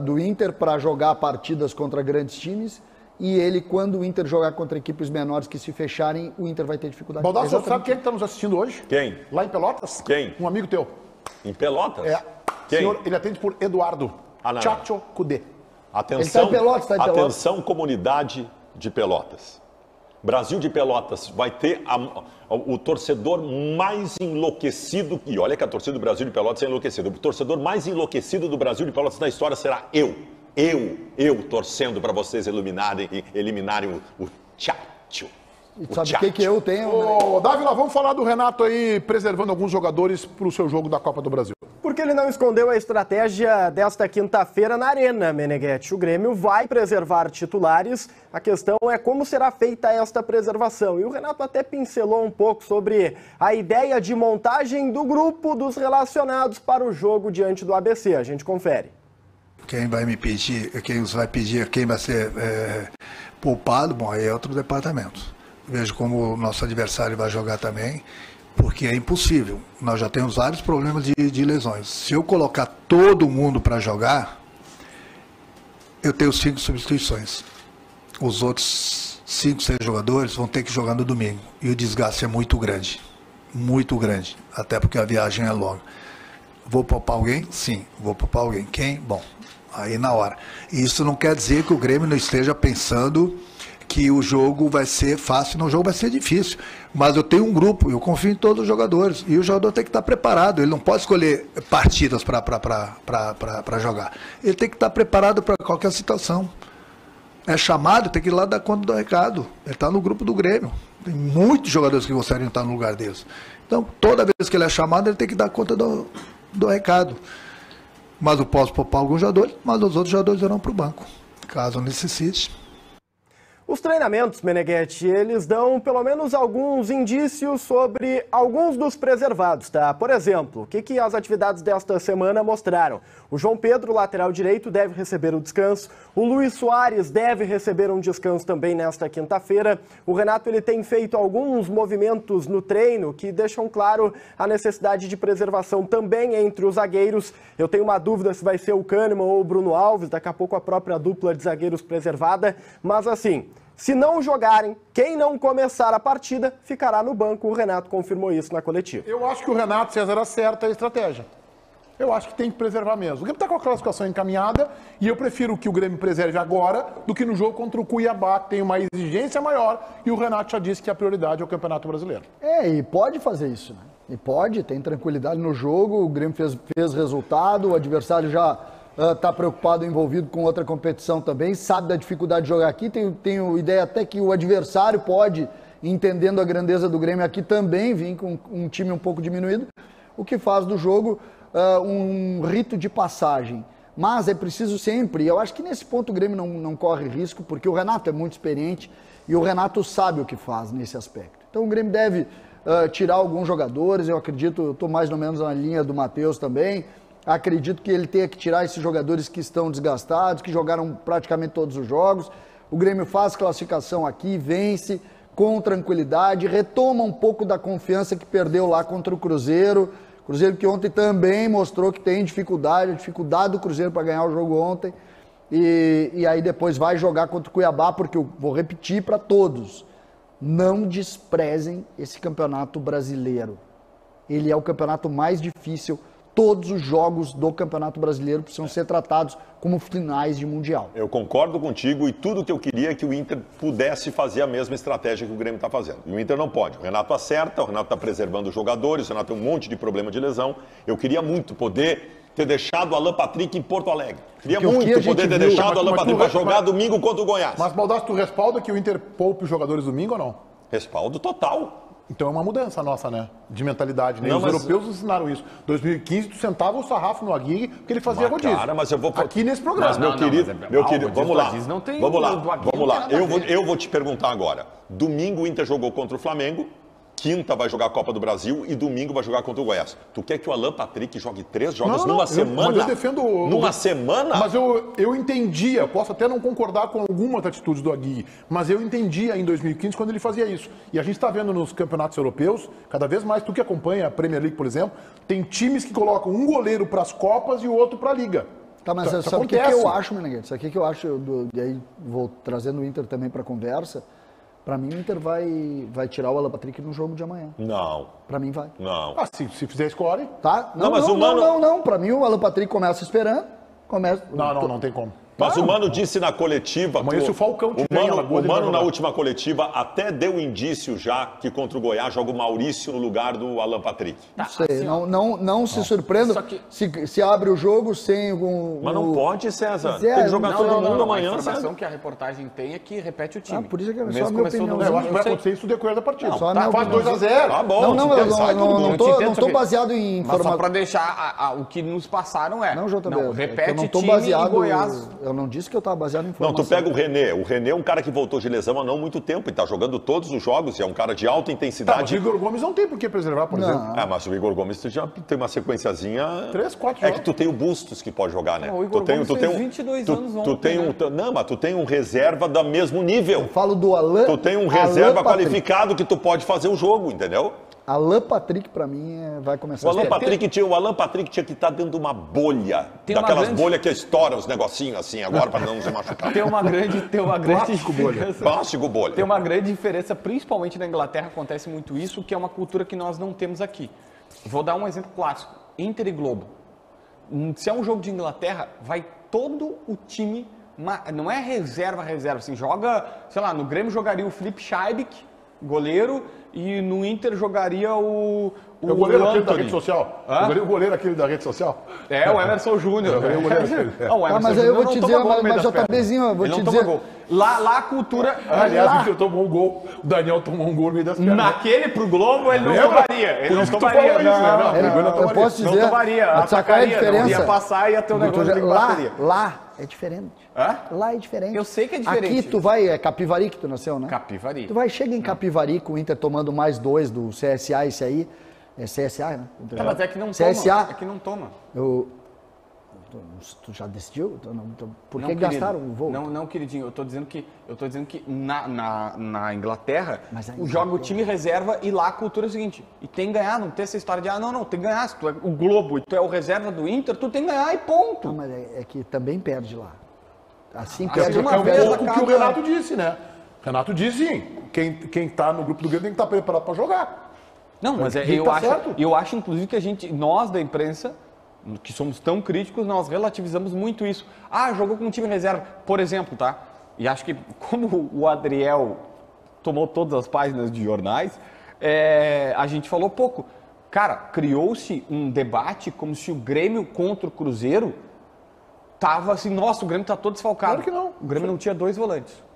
do Inter para jogar partidas contra grandes times. E ele, quando o Inter jogar contra equipes menores que se fecharem, o Inter vai ter dificuldade. Baldasso, sabe quem está nos assistindo hoje? Quem? Lá em Pelotas? Quem? Um amigo teu. Em Pelotas? Quem? Senhor, ele atende por Eduardo. Chacho Cudê. Atenção, ele tá em Pelotas, atenção, comunidade de Pelotas. Brasil de Pelotas vai ter o torcedor mais enlouquecido, e olha que a torcida do Brasil de Pelotas é enlouquecida, o torcedor mais enlouquecido do Brasil de Pelotas na história será eu torcendo para vocês eliminarem o Chacho. E sabe o que eu tenho? Dávila, vamos falar do Renato aí preservando alguns jogadores para o seu jogo da Copa do Brasil. Porque ele não escondeu a estratégia desta quinta-feira na Arena, Meneghetti. O Grêmio vai preservar titulares. A questão é como será feita esta preservação. E o Renato até pincelou um pouco sobre a ideia de montagem do grupo dos relacionados para o jogo diante do ABC. A gente confere. Quem vai pedir quem vai ser poupado, bom, aí é outro departamento. Vejo como o nosso adversário vai jogar também. Porque é impossível. Nós já temos vários problemas de lesões. Se eu colocar todo mundo para jogar, eu tenho 5 substituições. Os outros 5, 6 jogadores vão ter que jogar no domingo. E o desgaste é muito grande. Muito grande. Até porque a viagem é longa. Vou poupar alguém? Sim, vou poupar alguém. Quem? Bom, aí na hora. Isso não quer dizer que o Grêmio não esteja pensando que o jogo vai ser fácil, não, o jogo vai ser difícil. Mas eu tenho um grupo, eu confio em todos os jogadores. E o jogador tem que estar preparado. Ele não pode escolher partidas para jogar. Ele tem que estar preparado para qualquer situação. É chamado, tem que ir lá dar conta do recado. Ele está no grupo do Grêmio. Tem muitos jogadores que gostariam de estar no lugar deles. Então, toda vez que ele é chamado, ele tem que dar conta do recado. Mas eu posso poupar alguns jogadores, mas os outros jogadores irão para o banco, caso necessite. Os treinamentos, Meneghetti, eles dão pelo menos alguns indícios sobre alguns dos preservados, tá? Por exemplo, o que as atividades desta semana mostraram? O João Pedro, lateral direito, deve receber o descanso. O Luiz Soares deve receber um descanso também nesta quinta-feira. O Renato ele tem feito alguns movimentos no treino que deixam claro a necessidade de preservação também entre os zagueiros. Eu tenho uma dúvida se vai ser o Kahneman ou o Bruno Alves, daqui a pouco a própria dupla de zagueiros preservada, mas assim, se não jogarem, quem não começar a partida ficará no banco. O Renato confirmou isso na coletiva. Eu acho que o Renato, César, acerta a estratégia. Eu acho que tem que preservar mesmo. O Grêmio está com a classificação encaminhada e eu prefiro que o Grêmio preserve agora do que no jogo contra o Cuiabá, que tem uma exigência maior, e o Renato já disse que a prioridade é o Campeonato Brasileiro. E pode fazer isso, né? E pode, tem tranquilidade no jogo, o Grêmio fez resultado, o adversário já está preocupado, envolvido com outra competição também, sabe da dificuldade de jogar aqui, tenho ideia até que o adversário pode, entendendo a grandeza do Grêmio aqui, também vir com um time um pouco diminuído, o que faz do jogo um rito de passagem. Mas é preciso sempre, eu acho que nesse ponto o Grêmio não corre risco, porque o Renato é muito experiente e o Renato sabe o que faz nesse aspecto. Então o Grêmio deve tirar alguns jogadores, eu acredito, eu estou mais ou menos na linha do Matheus também. Acredito que ele tenha que tirar esses jogadores que estão desgastados, que jogaram praticamente todos os jogos. O Grêmio faz classificação aqui, vence com tranquilidade, retoma um pouco da confiança que perdeu lá contra o Cruzeiro. Cruzeiro que ontem também mostrou que tem dificuldade, a dificuldade do Cruzeiro para ganhar o jogo ontem. E aí depois vai jogar contra o Cuiabá, porque eu vou repetir para todos, não desprezem esse campeonato brasileiro. Ele é o campeonato mais difícil. Todos os jogos do Campeonato Brasileiro precisam ser tratados como finais de Mundial. Eu concordo contigo e tudo que eu queria é que o Inter pudesse fazer a mesma estratégia que o Grêmio está fazendo. E o Inter não pode. O Renato acerta, o Renato está preservando os jogadores, o Renato tem um monte de problema de lesão. Eu queria muito poder ter deixado o Alan Patrick em Porto Alegre. Queria muito poder ter deixado o Alan Patrick para jogar domingo contra o Goiás. Mas, Baldassi, tu respalda que o Inter poupe os jogadores domingo ou não? Respaldo total. Então é uma mudança nossa, né? De mentalidade, né? Os europeus ensinaram isso. 2015, tu sentava o sarrafo no Aguirre porque ele fazia rodízio. Cara, mas eu vou... Aqui nesse programa. Mas, meu querido, vamos lá. Não tem vamos lá. Vamos lá. Eu vou te perguntar agora. Domingo o Inter jogou contra o Flamengo, quinta vai jogar a Copa do Brasil e domingo vai jogar contra o Goiás. Tu quer que o Alan Patrick jogue 3 jogos numa semana? Mas eu defendo... Numa semana? Mas eu entendia, posso até não concordar com algumas atitudes do Aguirre, mas eu entendia em 2015 quando ele fazia isso. E a gente está vendo nos campeonatos europeus, cada vez mais, tu que acompanha a Premier League, por exemplo, tem times que colocam um goleiro para as Copas e o outro para a Liga. Tá, mas sabe o que eu acho, Meneghetti? Sabe o que eu acho, e aí vou trazendo o Inter também para a conversa. Para mim, o Inter vai tirar o Alan Patrick no jogo de amanhã. Não. Para mim, vai. Não. Se fizer score... Tá? Não. Para mim, o Alan Patrick começa esperando. Não tem como. Mas o Mano disse na coletiva... Amanhã se o Falcão tiver em Alagoas, o ele vai Mano na jogar. última coletiva até deu indício já que contra o Goiás joga o Maurício no lugar do Alan Patrick. Não sei, não se surpreenda Só que- se abre o jogo sem um... Mas não pode, César. Zé, Tem que jogar todo mundo A amanhã, informação César. que a reportagem tem é que repete o time. por isso que é O só mês a minha começou opinião. no- Eu acho que vai sei. acontecer isso no decorrer da partida. Só a minha Faz opinião. 2-0. Tá bom, Não, se quer, sai todo mundo. não Eu te entendo, tô só que- baseado em Mas só informação. pra deixar o que nos passaram é... Não, JB, Não, repete eu não tô time baseado, e Goiás... eu não disse que eu estava baseado em Não, informação. tu pega o René. O René é um cara que voltou de lesão há não muito tempo e tá jogando todos os jogos e é um cara de alta Tá, mas o intensidade. Igor Gomes não tem por que preservar, por exemplo. Ah, mas o Igor Gomes já tem uma sequenciazinha. 3, 4 É jogos. que tu tem o Bustos que pode jogar, né? Não, o Igor Gomes fez 22 anos tu ontem, tem né? Não, mas tu tem um reserva do mesmo nível. Falo do Alan. Tu tem um Alan reserva Patrick. qualificado que tu pode fazer o jogo, entendeu? Alan Patrick, pra mim, vai começar O a Alan ser. Patrick tinha que estar dentro de uma bolha. Tem uma Daquelas grande- bolhas que estouram os negocinhos assim agora para não se machucar. Tem uma grande diferença. Plástico bolha. Tem uma grande diferença, principalmente na Inglaterra, acontece muito isso, que é uma cultura que nós não temos aqui. Vou dar um exemplo clássico. Inter e Globo. Se é um jogo de Inglaterra, vai todo o time, não é reserva, assim, joga, sei lá, no Grêmio jogaria o Felipe Scheibik, goleiro, e no Inter jogaria o É o goleiro aquele da Antony. rede social. Hã? O goleiro aquele da rede social. É, o Emerson Júnior. Eu goleiro aquele. Não, o Emerson mas aí eu Júnior vou te não dizer, toma gol no meio mas das pernas. JBzinho, eu vou Ele te não toma dizer- gol. Lá a cultura... Aliás, lá- o Inter tomou um gol. O Daniel tomou um gol no meio das pernas. Naquele pro Globo, ele não Lembra? tomaria. Ele Por não isso que tu tomaria. falou isso, né? Não, É, Não eu tomaria. posso Não dizer, tomaria. sabe qual é a Atacaria, diferença? Ia passar e ia ter um negócio de lá, bateria. lá é diferente. Hã? Lá é diferente. Eu sei que é diferente. Aqui tu vai, é Capivari que tu nasceu, né? Capivari. Tu vai, chega em Capivari com o Inter tomando mais 2 do CSA, esse aí. É CSA, né? Tá, mas é que não CSA. toma. É que não toma. Tu já decidiu? Por Não, que querido. gastaram o voo? Não, queridinho, eu tô dizendo que na Inglaterra, Mas a joga o time reserva e lá a cultura é o seguinte, e tem que ganhar, não tem essa história de, não, tem que ganhar, se tu é o Globo e tu é o reserva do Inter, tu tem que ganhar e ponto. Não, mas é que também perde lá. Assim Ah, perde. sim, uma É um vez pouco o que o acaba- Renato disse, né? Renato disse sim. Quem tá no grupo do Grêmio tem que estar preparado para jogar. Não, mas Ele tá certo. eu acho inclusive que nós da imprensa, que somos tão críticos, nós relativizamos muito isso. Jogou com um time reserva, por exemplo, tá? E acho que como o Adriel tomou todas as páginas de jornais, a gente falou pouco. Cara, criou-se um debate como se o Grêmio contra o Cruzeiro tava assim, nossa, o Grêmio tá todo desfalcado. Claro que não. O Grêmio não tinha 2 volantes.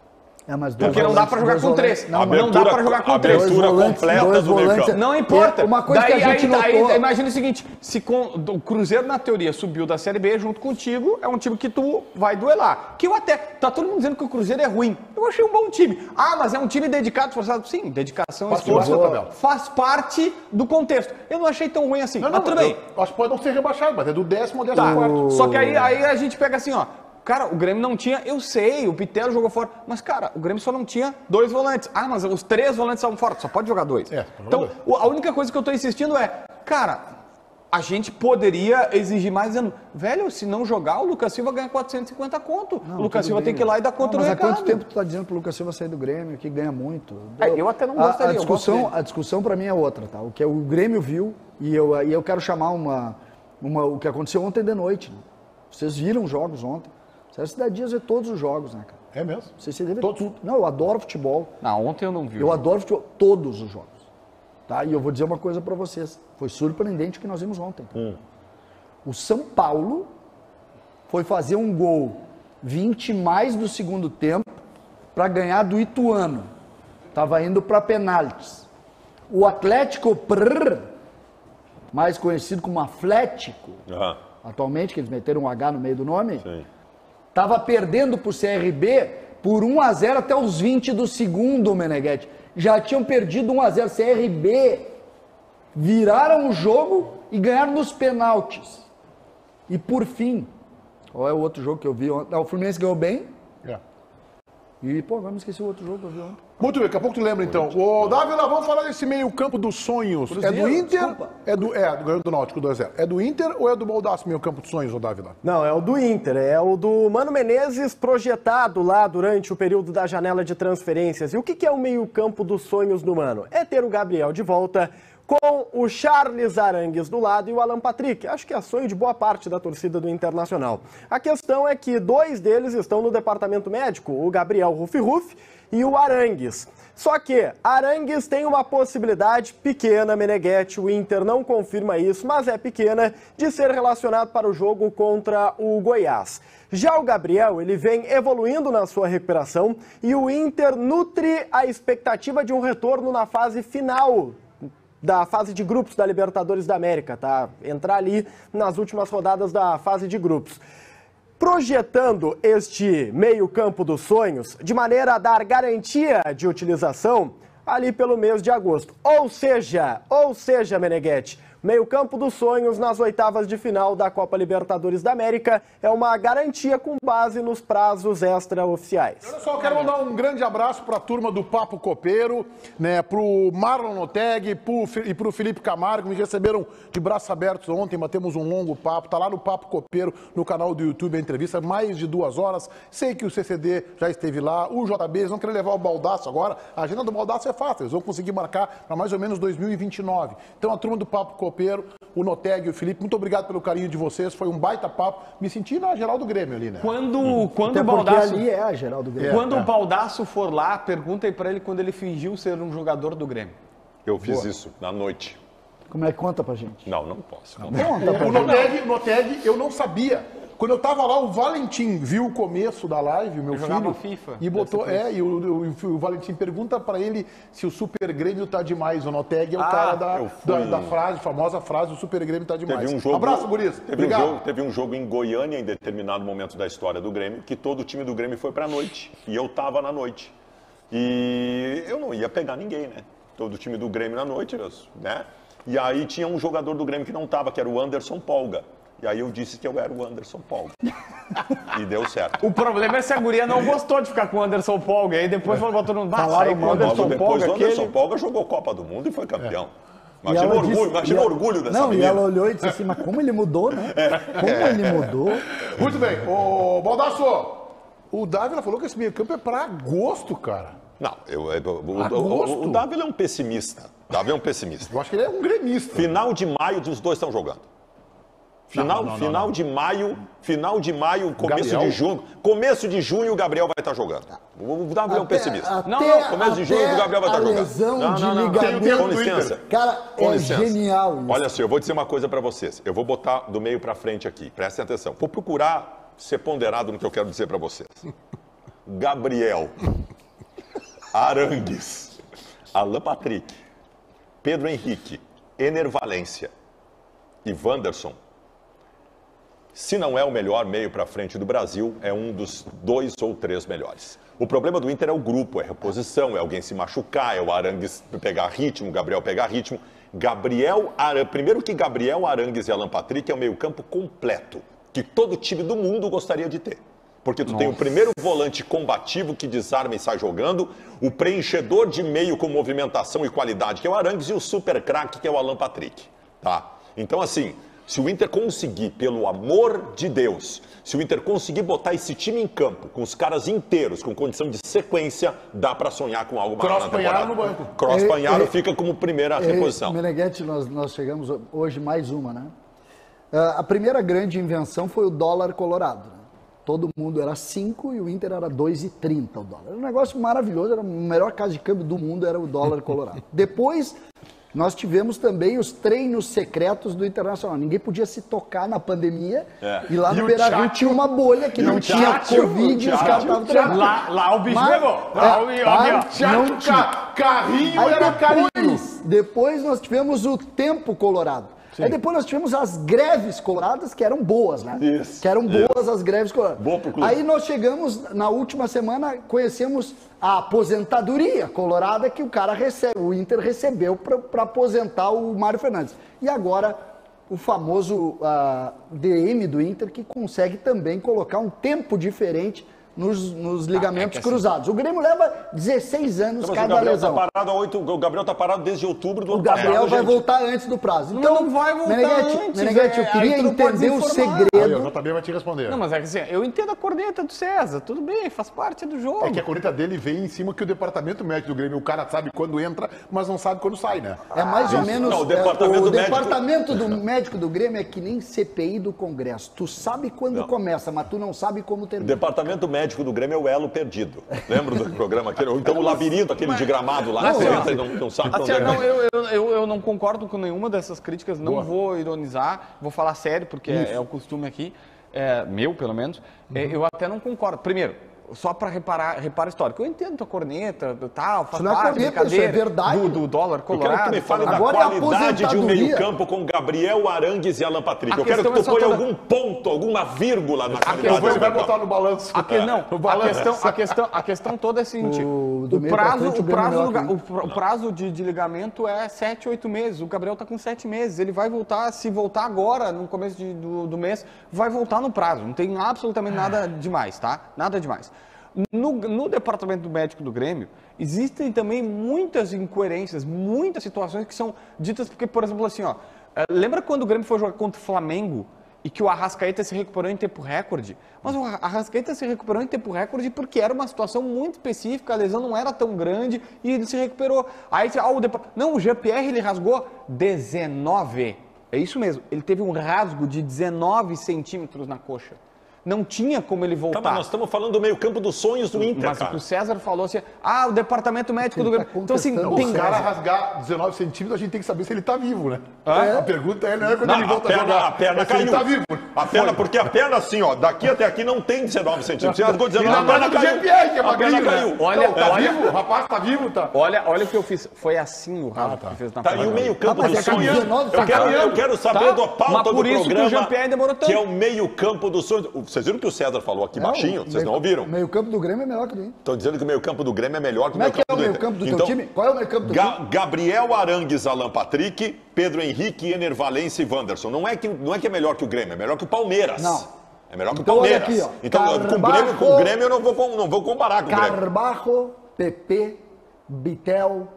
Mas Porque não dá pra jogar com 3. Não dá pra jogar com 3. Abertura completa do meio campo. Não importa. Uma coisa Daí, que a gente aí, notou... imagina o seguinte, se o Cruzeiro, na teoria, subiu da Série B junto contigo, é um time que tu vai duelar. Que eu até... Tá todo mundo dizendo que o Cruzeiro é ruim. Eu achei um bom time. Mas é um time dedicado, esforçado. Sim, dedicação e esforço faz parte do contexto. Eu não achei tão ruim assim. Mas tudo bem. Eu acho que pode não ser rebaixado, mas é do 10º ao 14º. Tá. Só que aí a gente pega assim, ó. Cara, o Grêmio não tinha, eu sei, o Pitelo jogou fora, mas cara, o Grêmio só não tinha 2 volantes. Mas os 3 volantes estavam fora, só pode jogar 2. Então, a única coisa que eu tô insistindo é, cara, a gente poderia exigir mais dizendo, velho, se não jogar, o Lucas Silva ganha 450 conto. O Lucas Silva tem que ir lá e dar conta do Mas há recado. quanto tempo tu tá dizendo pro Lucas Silva sair do Grêmio, que ganha muito? Eu até não gostaria, eu gosto dele. A discussão para mim é outra, tá? O que o Grêmio viu, e eu quero chamar o que aconteceu ontem de noite. Né? Vocês viram os jogos ontem. Você dá dias ver todos os jogos, né, cara? É mesmo? Você deve Todos. tudo. Não, eu adoro futebol. Não, ontem eu não vi. Eu adoro futebol, todos os jogos. Tá? E eu vou dizer uma coisa para vocês. Foi surpreendente o que nós vimos ontem. Tá? O São Paulo foi fazer um gol 20 mais do segundo tempo para ganhar do Ituano. Estava indo para penaltis. O Atlético mais conhecido como Atlético, atualmente, que eles meteram um H no meio do nome, estava perdendo para o CRB por 1-0 até os 20 do segundo, Meneghetti. Já tinham perdido 1-0. CRB viraram o jogo e ganharam nos penaltis. E por fim, qual é o outro jogo que eu vi ontem? O Fluminense ganhou bem. E, agora me esqueci o outro jogo que eu vi ontem. Muito bem, daqui a pouco tu lembra então. Ô, Dávila, vamos falar desse meio campo dos sonhos. Cruzeiro, É do Inter? desculpa. Do ganhou do Náutico 2-0. É do Inter ou é do Baldaço meio campo dos sonhos, ô Dávila? Não, é o do Inter, é o do Mano Menezes projetado lá durante o período da janela de transferências. E o que é o meio-campo dos sonhos do Mano? É ter o Gabriel de volta, com o Charles Arangues do lado e o Alan Patrick. Acho que é sonho de boa parte da torcida do Internacional. A questão é que 2 deles estão no departamento médico, o Gabriel Rufi e o Arangues. Só que Arangues tem uma possibilidade pequena, Meneghetti, o Inter não confirma isso, mas é pequena, de ser relacionado para o jogo contra o Goiás. Já o Gabriel, ele vem evoluindo na sua recuperação e o Inter nutre a expectativa de um retorno na fase final da fase de grupos da Libertadores da América, tá? Entrar ali nas últimas rodadas da fase de grupos. Projetando este meio-campo dos sonhos de maneira a dar garantia de utilização ali pelo mês de agosto. Ou seja, Meneghetti, meio-campo dos sonhos nas oitavas de final da Copa Libertadores da América é uma garantia com base nos prazos extraoficiais. Olha só, eu quero mandar um grande abraço para a turma do Papo Copeiro, né, pro Marlon Noteg e pro Felipe Camargo, me receberam de braços abertos ontem, batemos um longo papo, tá lá no Papo Copeiro, no canal do YouTube, a entrevista, mais de 2 horas, sei que o CCD já esteve lá, o JB, eles vão querer levar o Baldasso agora, a agenda do Baldasso é fácil, eles vão conseguir marcar para mais ou menos 2029. Então a turma do Papo Copeiro, o Noteg e o Felipe, muito obrigado pelo carinho de vocês, foi um baita papo. Me senti na geral do Grêmio ali, né? Quando Até o Baldasso... ali é a geral do Grêmio. Quando o Baldasso for lá, pergunta aí pra ele quando ele fingiu ser um jogador do Grêmio. Eu fiz isso na noite. Como é que conta pra gente? Não posso. Não. Conta pra O gente. Noteg, eu não sabia. Quando eu tava lá, o Valentim viu o começo da live, meu filho, jogava FIFA, e botou, e o Valentim pergunta pra ele se o Super Grêmio tá demais. O Noteg é o cara da frase, famosa frase, o Super Grêmio tá demais. Teve um jogo, abraço, Guris. Teve um jogo em Goiânia, em determinado momento da história do Grêmio, que todo o time do Grêmio foi pra noite, e eu tava na noite. E eu não ia pegar ninguém, né? Todo o time do Grêmio na noite, né? E aí tinha um jogador do Grêmio que não tava, que era o Anderson Polga. E aí eu disse que eu era o Anderson Polga. E deu certo. O problema é se a guria não gostou de ficar com o Anderson Polga. Aí depois falou todo mundo, Falaram com o Anderson Depois Polga. o Anderson Polga jogou Copa do Mundo e foi campeão. Imagina ela o orgulho, disse- imagina o orgulho dessa Não, menina. e ela olhou e disse assim, mas como ele mudou, né? Como ele mudou? Muito bem. Ô, Baldasso, o Dávila falou que esse meio campo é pra agosto, cara. Não, Agosto? o Dávila é um pessimista. Dávila é um pessimista. Eu acho que ele é um gremista. Final de maio, os dois estão jogando. Final de maio, começo de junho, o Gabriel vai estar jogando. O Dávila é um pessimista. Começo de junho, o Gabriel vai estar jogando. Lesão de Com ligamento. licença. Cara, Com é licença. genial isso. Olha só, eu vou dizer uma coisa pra vocês. Eu vou botar do meio pra frente aqui. Prestem atenção. Vou procurar ser ponderado no que eu quero dizer pra vocês. Gabriel, Arangues, Alan Patrick, Pedro Henrique, Ener Valencia e Wanderson. Se não é o melhor meio pra frente do Brasil, é um dos 2 ou 3 melhores. O problema do Inter é o grupo, é reposição, é alguém se machucar, é o Arangues pegar ritmo, o Gabriel pegar ritmo. Primeiro que Gabriel, Arangues e Alan Patrick é um meio-campo completo, que todo time do mundo gostaria de ter. Porque tu tem o primeiro volante combativo que desarma e sai jogando, o preenchedor de meio com movimentação e qualidade, que é o Arangues, e o super craque, que é o Alan Patrick. Tá? Então, assim, se o Inter conseguir, pelo amor de Deus, se o Inter conseguir botar esse time em campo, com os caras inteiros, com condição de sequência, dá pra sonhar com algo maior na temporada. Cross-Panharo no banco. Cross-Panharo fica como primeira reposição. Meneghetti, nós chegamos hoje mais uma, né? A primeira grande invenção foi o dólar colorado, né? Todo mundo era 5 e o Inter era 2,30 o dólar. Era um negócio maravilhoso, era a melhor casa de câmbio do mundo, era o dólar colorado. Depois, nós tivemos também os treinos secretos do Internacional. Ninguém podia se tocar na pandemia. E lá no Beira-Rio tinha uma bolha que não tinha Covid e os caras estavam treinando. Lá o bicho pegou. Carrinho Aí era carinho. depois nós tivemos o tempo colorado. Aí depois nós tivemos as greves coloradas, que eram boas, né? Isso, que eram boas as greves coloradas. Boa pro clube. Aí nós chegamos, na última semana, conhecemos a aposentadoria colorada que o cara recebe, o Inter recebeu para aposentar o Mário Fernandes. E agora o famoso DM do Inter, que consegue também colocar um tempo diferente nos ligamentos cruzados. O Grêmio leva 16 anos cada lesão. O Gabriel tá parado desde outubro do ano O Gabriel passado, vai gente. voltar antes do prazo. Então, não vai voltar antes, Meneghete, eu velho. queria Aí tu não pode entender o desinformar. Aí, segredo. o JB vai te responder. Não, mas é que assim, eu entendo a corneta do César, tudo bem, faz parte do jogo. É que a corneta dele vem em cima que o departamento médico do Grêmio, o cara sabe quando entra, mas não sabe quando sai, né? É mais ou menos. Não, o o departamento departamento do médico do Grêmio é que nem CPI do Congresso. Tu sabe quando começa, mas tu não sabe como O termina. departamento médico do Grêmio é o elo perdido. Lembra do programa aquele? Ou então o labirinto, aquele de gramado lá, que você entra e não sabe Assim, onde é. não, eu não concordo com nenhuma dessas críticas, não vou ironizar, vou falar sério, porque é o costume aqui, meu pelo menos. Eu até não concordo. Primeiro, só para reparo histórico. Eu entendo tua corneta, tal, faz Isso não é parte da corneta, isso é brincadeira verdade. do dólar Eu quero que colorado. tu me fale da Agora é qualidade de um aposentadoria. meio-campo com Gabriel Arangues e Alan Patrick. A Eu quero que questão tu é só ponha toda- algum ponto, alguma vírgula na qualidade Depois desse ele vai meio-campo. botar no balanço. A questão toda é a seguinte: do o meio pra frente, o Grêmio é melhor que o prazo de ligamento é 7, 8 meses. O Gabriel tá com 7 meses. Ele vai voltar, se voltar agora, no começo do mês, vai voltar no prazo. Não tem absolutamente nada demais, tá? Nada demais. No departamento médico do Grêmio, existem também muitas incoerências, muitas situações que são ditas, porque, por exemplo, assim, ó, lembra quando o Grêmio foi jogar contra o Flamengo e que o Arrascaeta se recuperou em tempo recorde? Mas o Arrascaeta se recuperou em tempo recorde porque era uma situação muito específica, a lesão não era tão grande e ele se recuperou. Aí, não, o Jean-Pierre ele rasgou 19. É isso mesmo, ele teve um rasgo de 19 centímetros na coxa. Não tinha como ele voltar. Tá, mas nós estamos falando do meio-campo dos sonhos do Inter, Mas o que cara. o César falou assim, o departamento médico do Grêmio. Então, assim, contestando tem O cara rasgar 19 centímetros, a gente tem que saber se ele tá vivo, né? É. A pergunta não é quando Não, ele volta a jogar. a perna é se ele caiu. tá vivo. A perna, porque a perna assim, ó, daqui até aqui não tem 19 centímetros. Você rasgou E 19, na a perna perna do caiu. Jean-Pierre, que é A perna magrinho, caiu. né? Olha, Não, tá olha. vivo? O rapaz tá vivo, tá? Olha o que eu fiz. Foi assim o rasgo que fez na Tá, e perna. o meio-campo Mas dos é sonhos. caminhando, tá Eu quero saber Tá? da pauta Mas do por isso que o programa, Jean-Pierre demorou tanto. que é o meio-campo dos sonhos. Vocês viram o que o César falou aqui baixinho? Vocês não ouviram? O meio-campo do Grêmio é melhor que o do Inter. Estão dizendo que o meio-campo do Grêmio é melhor que o Como é que é o meio-campo do meio-campo do Inter. teu time? Qual é o meio-campo do time? Gabriel Arangues, Alan Patrick, Pedro Henrique, Ener Valencia e Wanderson. Não é que é melhor que o Grêmio, é melhor que o Palmeiras. Não. É melhor que Então, o olha Palmeiras. aqui, ó. Então, com o Grêmio eu não vou comparar com o Grêmio. Carbajo, Pepe, Bitel,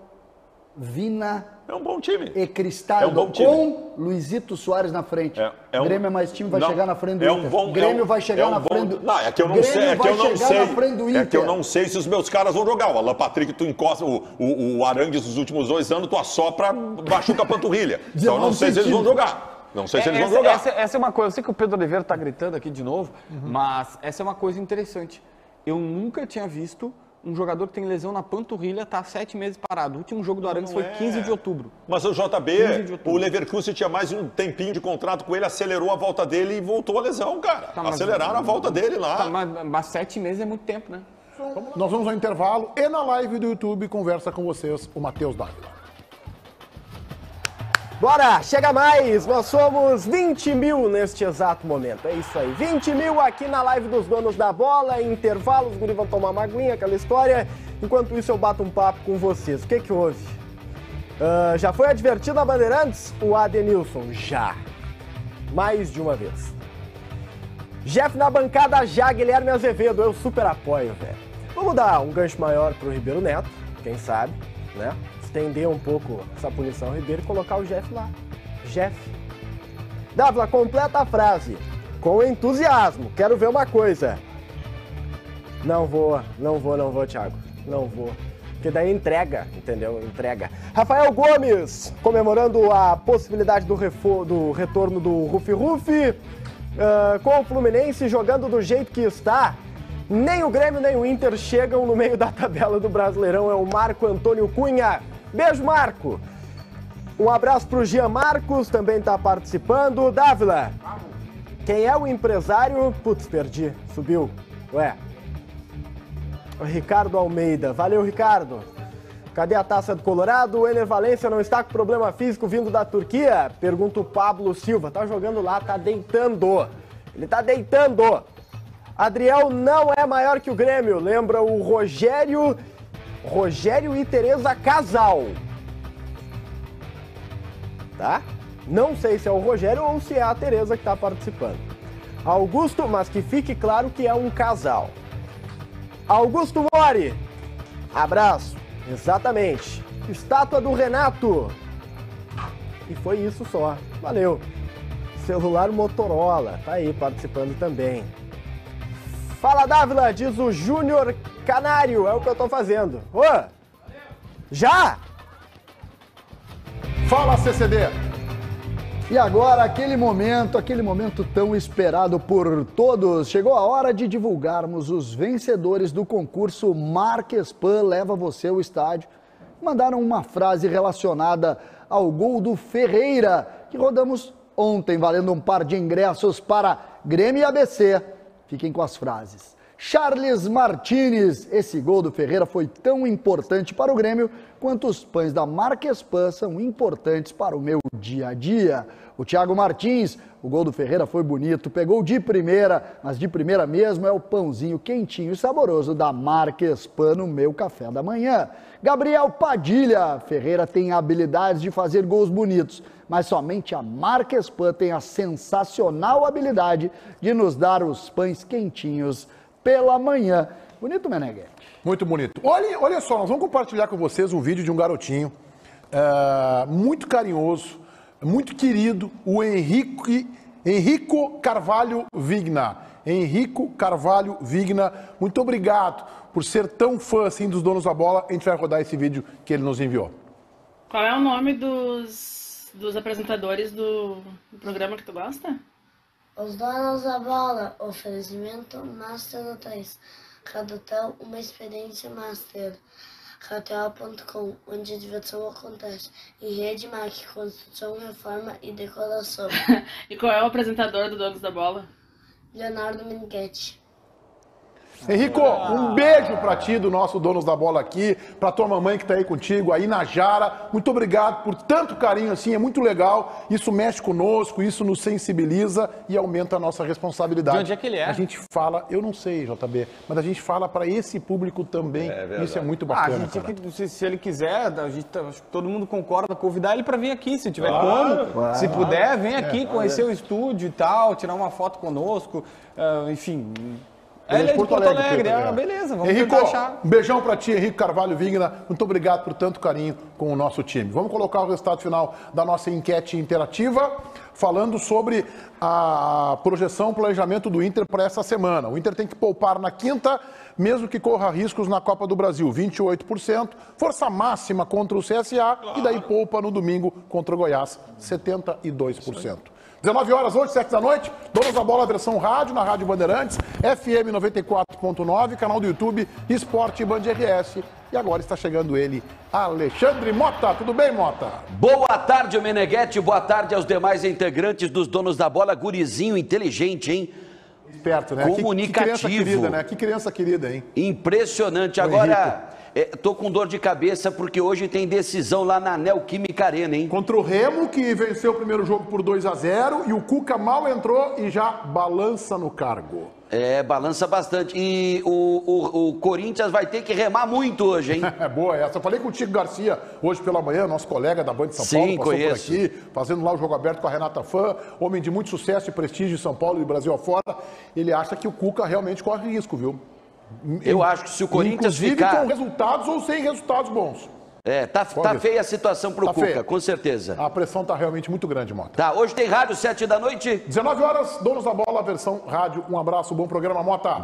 Vina É um bom time. e Cristaldo, É um bom time. com Luizito Soares na frente. É um- Grêmio é mais time, vai Não, chegar na frente do é Inter. um bom, Grêmio é um- vai chegar é um na bom- frente do Não, é que eu não Grêmio sei, é que vai eu não chegar sei. na frente do Inter. É que eu não sei se os meus caras vão jogar. O Alan Patrick, tu encosta o Arangues nos últimos 2 anos, tu assopra, machuca a panturrilha. Então eu não sei se eles vão jogar. Não sei se eles vão jogar. Essa é uma coisa, eu sei que o Pedro Oliveira está gritando aqui de novo, mas essa é uma coisa interessante. Eu nunca tinha visto um jogador que tem lesão na panturrilha tá 7 meses parado. O último jogo do Arangues foi 15 de outubro. Mas o 15 de JB, outubro. o Leverkusen tinha mais um tempinho de contrato com ele, acelerou a volta dele e voltou a lesão, cara. Tá, mas- Aceleraram a volta dele lá. Tá, mas 7 meses é muito tempo, né? Nós vamos ao intervalo e na live do YouTube conversa com vocês o Matheus Dávila. Bora, chega mais! Nós somos 20 mil neste exato momento. É isso aí, 20 mil aqui na live dos donos da bola. Em intervalo, os guri vão tomar uma aguinha, aquela história. Enquanto isso, eu bato um papo com vocês. O que houve? Já foi advertido a Bandeirantes? O Adenilson, já. Mais de uma vez. Jeff na bancada, já. Guilherme Azevedo, eu super apoio, velho. Vamos dar um gancho maior pro Ribeiro Neto, quem sabe, né? Estender um pouco essa punição ao Ribeiro e colocar o Jeff lá. Jeff. Dávila, completa a frase. Com entusiasmo. Quero ver uma coisa. Não vou, Thiago. Não vou. Porque daí entrega, entendeu? Entrega. Rafael Gomes, comemorando a possibilidade do retorno do Rufi-Rufi. Com o Fluminense jogando do jeito que está. Nem o Grêmio nem o Inter chegam no meio da tabela do Brasileirão. É o Marco Antônio Cunha. Beijo, Marco. Um abraço pro Gian Marcos, também tá participando. Dávila, quem é o empresário? Putz, perdi. Subiu. Ué. O Ricardo Almeida. Valeu, Ricardo. Cadê a taça do Colorado? O Ener Valencia não está com problema físico vindo da Turquia? Pergunta o Pablo Silva. Tá jogando lá, tá deitando. Ele tá deitando. Adriel não é maior que o Grêmio. Lembra o Rogério e Tereza Casal. Tá? Não sei se é o Rogério ou se é a Tereza que está participando. Augusto, mas que fique claro que é um casal. Augusto Mori. Abraço. Exatamente. Estátua do Renato. E foi isso só. Valeu. Celular Motorola. Tá aí participando também. Fala, Dávila, diz o Júnior Canário. É o que eu tô fazendo. Ô! Já? Fala, CCD. E agora, aquele momento tão esperado por todos. Chegou a hora de divulgarmos os vencedores do concurso Marquespan Leva Você ao Estádio. Mandaram uma frase relacionada ao gol do Ferreira, que rodamos ontem, valendo um par de ingressos para Grêmio e ABC. Fiquem com as frases. Charles Martínez, esse gol do Ferreira foi tão importante para o Grêmio quanto os pães da Marquespan são importantes para o meu dia a dia. O Thiago Martins, o gol do Ferreira foi bonito, pegou de primeira, mas de primeira mesmo é o pãozinho quentinho e saboroso da Marquespan no meu café da manhã. Gabriel Padilha, Ferreira tem habilidades de fazer gols bonitos, mas somente a Marquespan tem a sensacional habilidade de nos dar os pães quentinhos pela manhã. Bonito, Meneghete? Muito bonito. Olha só, nós vamos compartilhar com vocês um vídeo de um garotinho muito carinhoso, muito querido, o Henrico Carvalho Vigna. Henrico Carvalho Vigna, muito obrigado por ser tão fã assim dos Donos da Bola. A gente vai rodar esse vídeo que ele nos enviou. Qual é o nome dos apresentadores do programa que tu gosta? Os Donos da Bola, oferecimento Master Hotéis. Radotel, uma experiência master. KTO.com, onde a diversão acontece. E Rede Mac, construção, reforma e decoração. E qual é o apresentador do Donos da Bola? Leonardo Meneghetti. Henrico, um beijo pra ti do nosso Donos da Bola aqui, pra tua mamãe que tá aí contigo, aí na Jara. Muito obrigado por tanto carinho assim, é muito legal. Isso mexe conosco, isso nos sensibiliza e aumenta a nossa responsabilidade. De onde é que ele é? A gente fala, eu não sei, JB, mas a gente fala pra esse público também. Isso é muito bacana, cara. Se ele quiser, acho que todo mundo concorda, convidar ele pra vir aqui, se tiver como. Se puder, vem aqui conhecer o estúdio e tal, tirar uma foto conosco, enfim... Ele é de Porto Alegre, beleza, vamos tentar achar. Um beijão pra ti, Henrique Carvalho Vigna. Muito obrigado por tanto carinho com o nosso time. Vamos colocar o resultado final da nossa enquete interativa, falando sobre a projeção, planejamento do Inter para essa semana. O Inter tem que poupar na quinta, mesmo que corra riscos na Copa do Brasil, 28%. Força máxima contra o CSA e daí poupa no domingo contra o Goiás, 72%. 19 horas hoje, 7 da noite, Donos da Bola versão rádio, na Rádio Bandeirantes, FM 94.9, canal do YouTube, Esporte Band RS. E agora está chegando ele, Alexandre Mota. Tudo bem, Mota? Boa tarde, Meneghete. Boa tarde aos demais integrantes dos Donos da Bola. Gurizinho inteligente, hein? Esperto, né? Comunicativo. Que criança querida, né? Que criança querida, hein? Impressionante. Agora... tô com dor de cabeça porque hoje tem decisão lá na Neoquímica Arena, hein? Contra o Remo, que venceu o primeiro jogo por 2-0 e o Cuca mal entrou e já balança no cargo. Balança bastante. E o Corinthians vai ter que remar muito hoje, hein? Boa essa. Eu falei com o Tico Garcia hoje pela manhã, nosso colega da Band de São Paulo, passou por aqui, fazendo lá o Jogo Aberto com a Renata Fã, homem de muito sucesso e prestígio em São Paulo e Brasil afora. Ele acha que o Cuca realmente corre risco, viu? Eu acho que se o Corinthians ficar... com resultados ou sem resultados bons. Tá feia a situação pro Cuca, feia. Com certeza. A pressão tá realmente muito grande, Mota. Tá, hoje tem rádio, 7 da noite. 19 horas, Donos da Bola, versão rádio. Um abraço, bom programa, Mota.